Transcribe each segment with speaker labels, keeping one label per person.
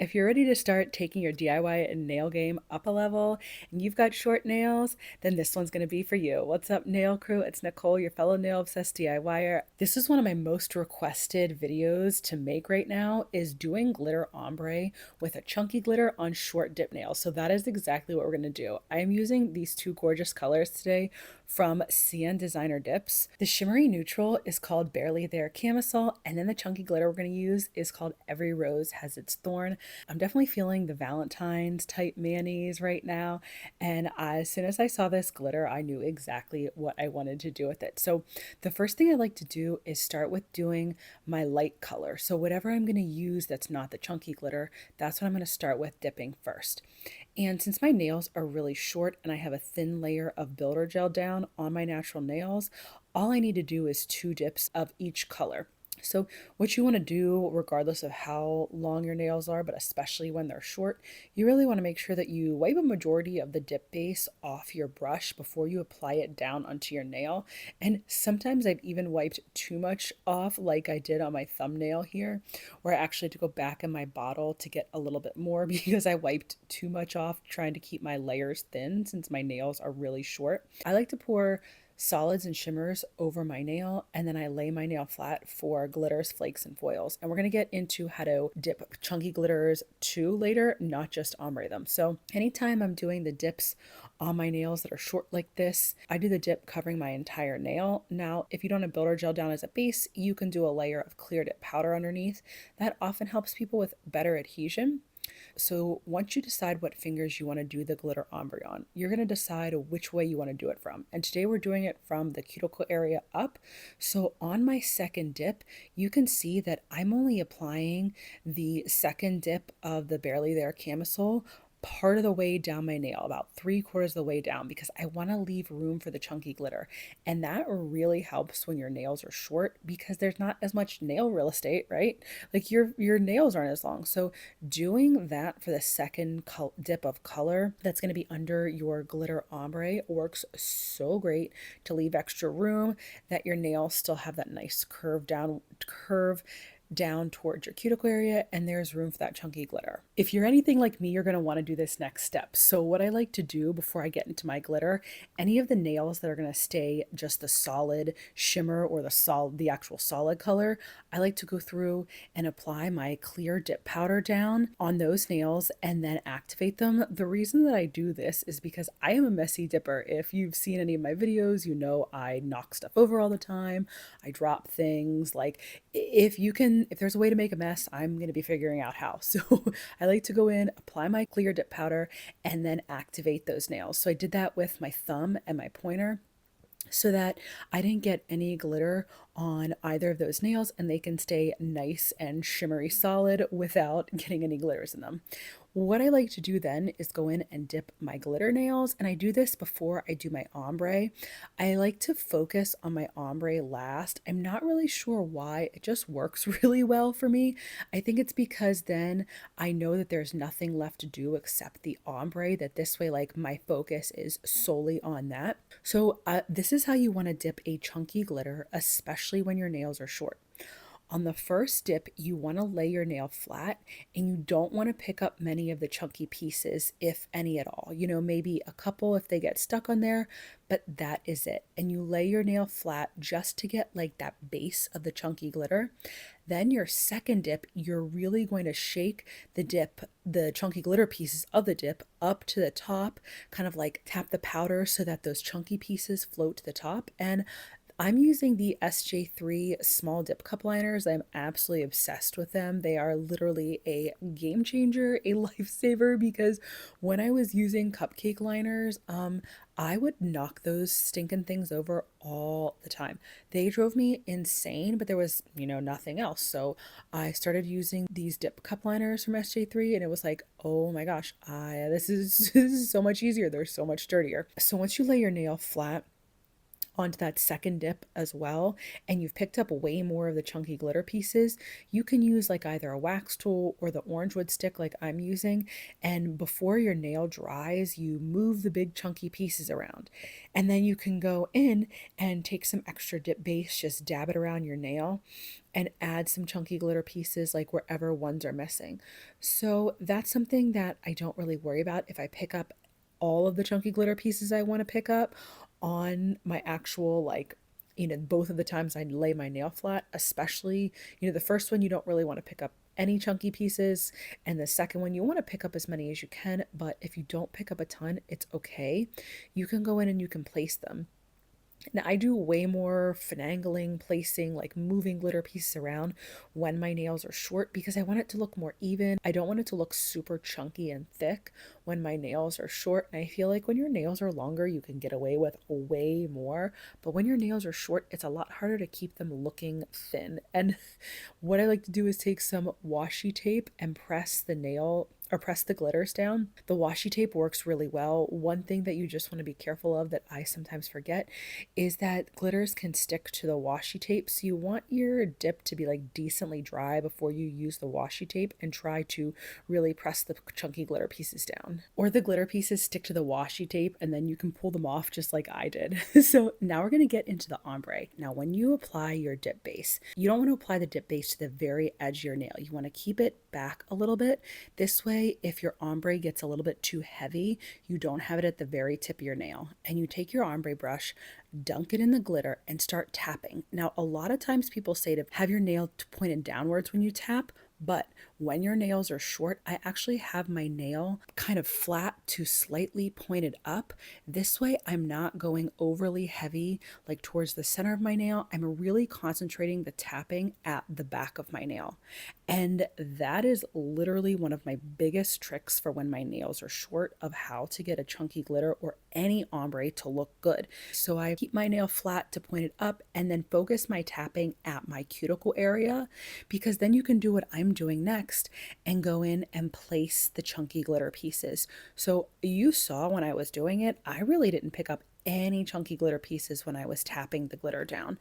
Speaker 1: If you're ready to start taking your DIY nail game up a level and you've got short nails, then this one's going to be for you. What's up, nail crew? It's Nicole, your fellow nail obsessed DIYer. This is one of my most requested videos to make right now, is doing glitter ombre with a chunky glitter on short dip nails. So that is exactly what we're going to do. I am using these two gorgeous colors today from CN Designer Dips. The shimmery neutral is called Barely There Camisole, and then the chunky glitter we're going to use is called Every Rose Has Its Thorn. I'm definitely feeling the Valentine's type mayonnaise right now, and as soon as I saw this glitter, I knew exactly what I wanted to do with it. So the first thing I like to do is start with doing my light color. So whatever I'm going to use that's not the chunky glitter, that's what I'm going to start with dipping first. And since my nails are really short and I have a thin layer of builder gel down on my natural nails, all I need to do is 2 dips of each color. So what you want to do, regardless of how long your nails are, but especially when they're short, you really want to make sure that you wipe a majority of the dip base off your brush before you apply it down onto your nail. And sometimes I've even wiped too much off, like I did on my thumbnail here, where I actually had to go back in my bottle to get a little bit more because I wiped too much off trying to keep my layers thin since my nails are really short. I like to pour solids and shimmers over my nail, and then I lay my nail flat for glitters, flakes, and foils. And we're going to get into how to dip chunky glitters too later, not just ombre them. So anytime I'm doing the dips on my nails that are short like this, I do the dip covering my entire nail. Now, if you don't have builder gel down as a base, you can do a layer of clear dip powder underneath. That often helps people with better adhesion. So once you decide what fingers you want to do the glitter ombre on, you're going to decide which way you want to do it from. And today we're doing it from the cuticle area up. So on my second dip, you can see that I'm only applying the second dip of the Barely There camisole part of the way down my nail, about 3/4 of the way down, because I want to leave room for the chunky glitter. And that really helps when your nails are short because there's not as much nail real estate, right? Like your nails aren't as long. So doing that for the second dip of color that's going to be under your glitter ombre works so great to leave extra room, that your nails still have that nice curve down towards your cuticle area, and there's room for that chunky glitter. If you're anything like me, you're going to want to do this next step. So what I like to do before I get into my glitter, any of the nails that are going to stay just the solid shimmer or the actual solid color, I like to go through and apply my clear dip powder down on those nails and then activate them. The reason that I do this is because I am a messy dipper. If you've seen any of my videos, you know I knock stuff over all the time. I drop things. Like if there's a way to make a mess, I'm going to be figuring out how. So I like to go in, apply my clear dip powder, and then activate those nails. So I did that with my thumb and my pointer so that I didn't get any glitter on either of those nails, and they can stay nice and shimmery solid without getting any glitters in them. What I like to do then is go in and dip my glitter nails, and I do this before I do my ombre. I like to focus on my ombre last. I'm not really sure why, it just works really well for me. I think it's because then I know that there's nothing left to do except the ombre, that this way like my focus is solely on that. So this is how you want to dip a chunky glitter, especially when your nails are short. On the first dip, you want to lay your nail flat, and you don't want to pick up many of the chunky pieces, if any at all. You know, maybe a couple if they get stuck on there, but that is it. And you lay your nail flat just to get like that base of the chunky glitter. Then your second dip, you're really going to shake the chunky glitter pieces of the dip up to the top, kind of like tap the powder so that those chunky pieces float to the top. And I'm using the SJ3 small dip cup liners. I'm absolutely obsessed with them. They are literally a game changer, a lifesaver, because when I was using cupcake liners, I would knock those stinking things over all the time. They drove me insane, but there was, nothing else. So I started using these dip cup liners from SJ3, and it was like, oh my gosh, this is so much easier. They're so much sturdier. So once you lay your nail flat onto that second dip as well, and you've picked up way more of the chunky glitter pieces, you can use like either a wax tool or the orange wood stick like I'm using, and before your nail dries, you move the big chunky pieces around, and then you can go in and take some extra dip base, just dab it around your nail, and add some chunky glitter pieces like wherever ones are missing. So that's something that I don't really worry about if I pick up all of the chunky glitter pieces I want to pick up on my actual like both of the times I lay my nail flat, especially, the first one you don't really want to pick up any chunky pieces, and the second one you want to pick up as many as you can, but if you don't pick up a ton, it's okay. You can go in and you can place them. Now, I do way more finagling, placing, like moving glitter pieces around when my nails are short because I want it to look more even. I don't want it to look super chunky and thick when my nails are short. And I feel like when your nails are longer, you can get away with way more. But when your nails are short, it's a lot harder to keep them looking thin. And what I like to do is take some washi tape and press the nail or press the glitters down. The washi tape works really well. One thing that you just want to be careful of that I sometimes forget is that glitters can stick to the washi tape. So you want your dip to be like decently dry before you use the washi tape and try to really press the chunky glitter pieces down. Or the glitter pieces stick to the washi tape and then you can pull them off just like I did. So now we're going to get into the ombre. Now when you apply your dip base, you don't want to apply the dip base to the very edge of your nail. You want to keep it back a little bit. This way, if your ombre gets a little bit too heavy, you don't have it at the very tip of your nail. And you take your ombre brush, dunk it in the glitter, and start tapping. Now, a lot of times people say to have your nail pointed downwards when you tap, but when your nails are short, I actually have my nail kind of flat to slightly pointed up. This way, I'm not going overly heavy, like towards the center of my nail. I'm really concentrating the tapping at the back of my nail. And that is literally one of my biggest tricks for when my nails are short of how to get a chunky glitter or any ombre to look good. So I keep my nail flat to point it up and then focus my tapping at my cuticle area, because then you can do what I'm doing next and go in and place the chunky glitter pieces. So you saw when I was doing it, I really didn't pick up any chunky glitter pieces when I was tapping the glitter down.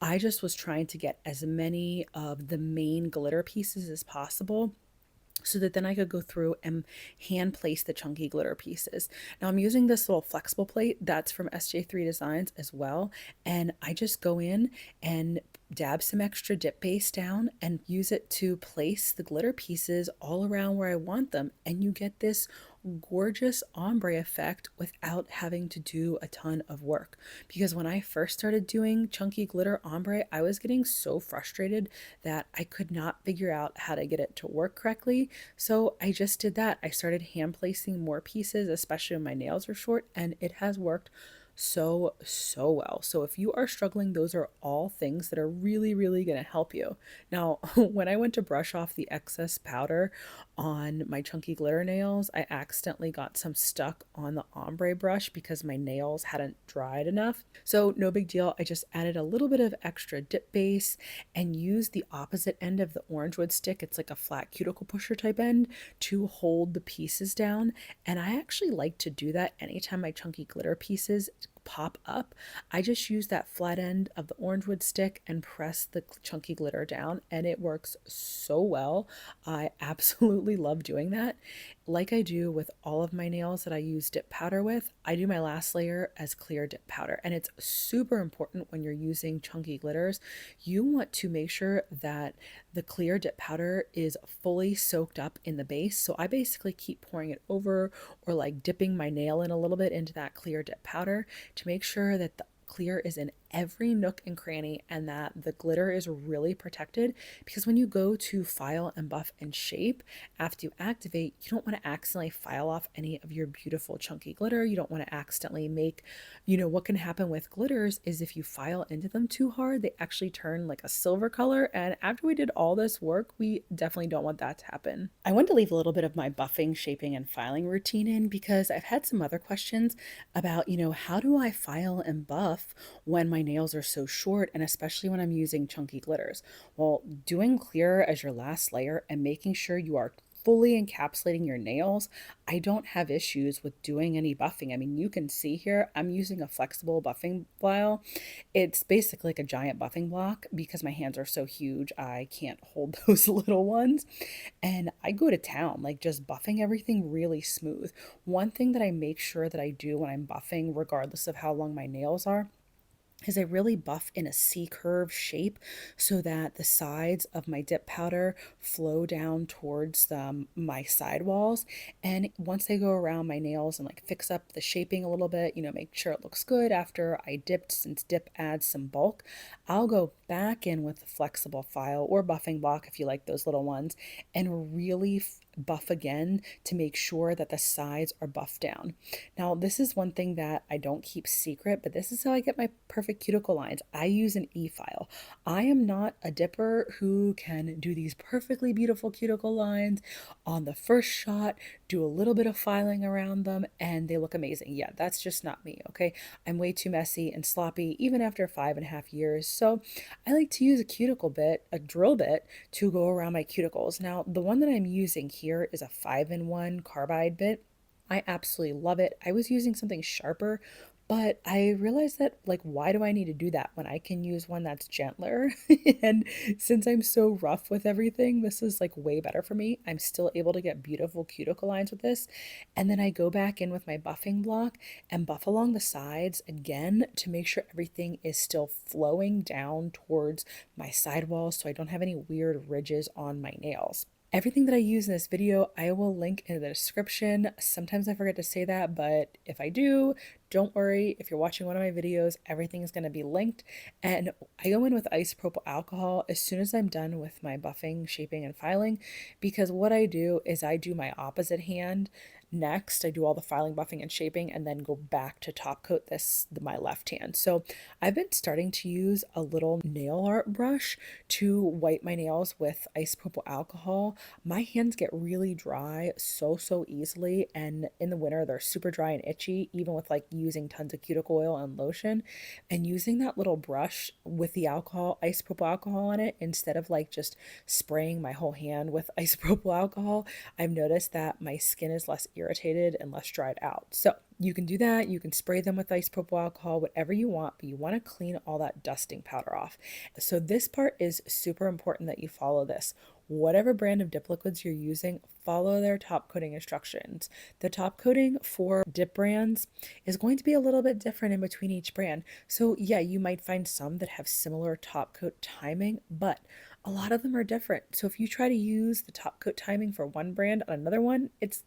Speaker 1: I just was trying to get as many of the main glitter pieces as possible so that then I could go through and hand place the chunky glitter pieces. Now I'm using this little flexible plate that's from SJ3 Designs as well, and I just go in and dab some extra dip base down and use it to place the glitter pieces all around where I want them, and you get this gorgeous ombre effect without having to do a ton of work. Because when I first started doing chunky glitter ombre, I was getting so frustrated that I could not figure out how to get it to work correctly. So I just did that. I started hand placing more pieces, especially when my nails are short, and it has worked so well. So if you are struggling, those are all things that are really going to help you. Now, when I went to brush off the excess powder on my chunky glitter nails, I accidentally got some stuck on the ombre brush because my nails hadn't dried enough. So no big deal. I just added a little bit of extra dip base and used the opposite end of the orange wood stick. It's like a flat cuticle pusher type end to hold the pieces down. And I actually like to do that anytime my chunky glitter pieces pop up. I just use that flat end of the orange wood stick and press the chunky glitter down, and it works so well. I absolutely love doing that. Like I do with all of my nails that I use dip powder with, I do my last layer as clear dip powder, and it's super important when you're using chunky glitters. You want to make sure that the clear dip powder is fully soaked up in the base. So I basically keep pouring it over or like dipping my nail in a little bit into that clear dip powder to make sure that the clear is in every nook and cranny and that the glitter is really protected. Because when you go to file and buff and shape after you activate, you don't want to accidentally file off any of your beautiful chunky glitter. You don't want to accidentally make, what can happen with glitters is if you file into them too hard, they actually turn like a silver color. And after we did all this work, we definitely don't want that to happen. I want to leave a little bit of my buffing, shaping, and filing routine in because I've had some other questions about, how do I file and buff when my nails are so short, and especially when I'm using chunky glitters? Well, doing clear as your last layer and making sure you are fully encapsulating your nails, I don't have issues with doing any buffing. I mean, you can see here, I'm using a flexible buffing file. It's basically like a giant buffing block because my hands are so huge, I can't hold those little ones. And I go to town, like just buffing everything really smooth. One thing that I make sure that I do when I'm buffing, regardless of how long my nails are, is I really buff in a C curve shape so that the sides of my dip powder flow down towards my sidewalls. And once they go around my nails and like fix up the shaping a little bit, make sure it looks good after I dipped, since dip adds some bulk, I'll go back in with a flexible file or buffing block if you like those little ones, and really buff again to make sure that the sides are buffed down. Now, this is one thing that I don't keep secret, but this is how I get my perfect cuticle lines. I use an e-file. I am not a dipper who can do these perfectly beautiful cuticle lines on the first shot, do a little bit of filing around them, and they look amazing. Yeah, that's just not me, okay? I'm way too messy and sloppy, even after 5.5 years. So I like to use a cuticle bit, a drill bit, to go around my cuticles. Now, the one that I'm using here is a 5-in-1 carbide bit. I absolutely love it. I was using something sharper, but I realized that, like, why do I need to do that when I can use one that's gentler? And since I'm so rough with everything, this is like way better for me. I'm still able to get beautiful cuticle lines with this. And then I go back in with my buffing block and buff along the sides again to make sure everything is still flowing down towards my sidewalls so I don't have any weird ridges on my nails. Everything that I use in this video, I will link in the description. Sometimes I forget to say that, but if I do, don't worry. If you're watching one of my videos, everything is going to be linked. And I go in with isopropyl alcohol as soon as I'm done with my buffing, shaping, and filing, because what I do is I do my opposite hand next. I do all the filing, buffing, and shaping, and then go back to top coat my left hand. So I've been starting to use a little nail art brush to wipe my nails with isopropyl alcohol. My hands get really dry so easily, and in the winter they're super dry and itchy, even with like using tons of cuticle oil and lotion. And using that little brush with the alcohol, isopropyl alcohol on it, instead of like just spraying my whole hand with isopropyl alcohol, I've noticed that my skin is less irritated and less dried out. So you can do that. You can spray them with isopropyl alcohol, whatever you want, but you want to clean all that dusting powder off. So this part is super important that you follow this. Whatever brand of dip liquids you're using, follow their top coating instructions. The top coating for dip brands is going to be a little bit different in between each brand. So yeah, you might find some that have similar top coat timing, but a lot of them are different. So if you try to use the top coat timing for one brand on another one, it's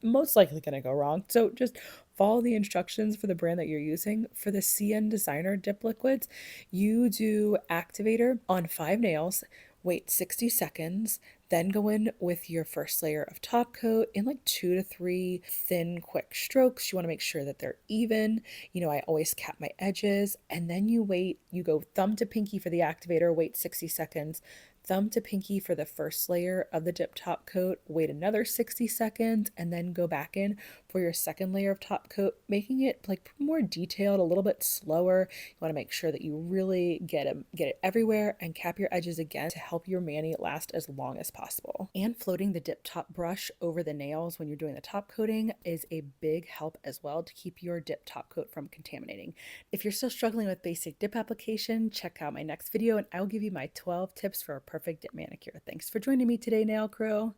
Speaker 1: most likely going to go wrong. So just follow the instructions for the brand that you're using. For the CN Designer dip liquids, you do activator on 5 nails, wait 60 seconds, then go in with your first layer of top coat in like 2 to 3 thin, quick strokes. You want to make sure that they're even. I always cap my edges, and then you go thumb to pinky for the activator, wait 60 seconds, thumb to pinky for the first layer of the dip top coat, wait another 60 seconds, and then go back in for your second layer of top coat, making it like more detailed, a little bit slower. You want to make sure that you really get it everywhere, and cap your edges again to help your mani last as long as possible. And floating the dip top brush over the nails when you're doing the top coating is a big help as well to keep your dip top coat from contaminating. If you're still struggling with basic dip application, check out my next video and I'll give you my 12 tips for a perfect dip manicure. Thanks for joining me today, nail crew.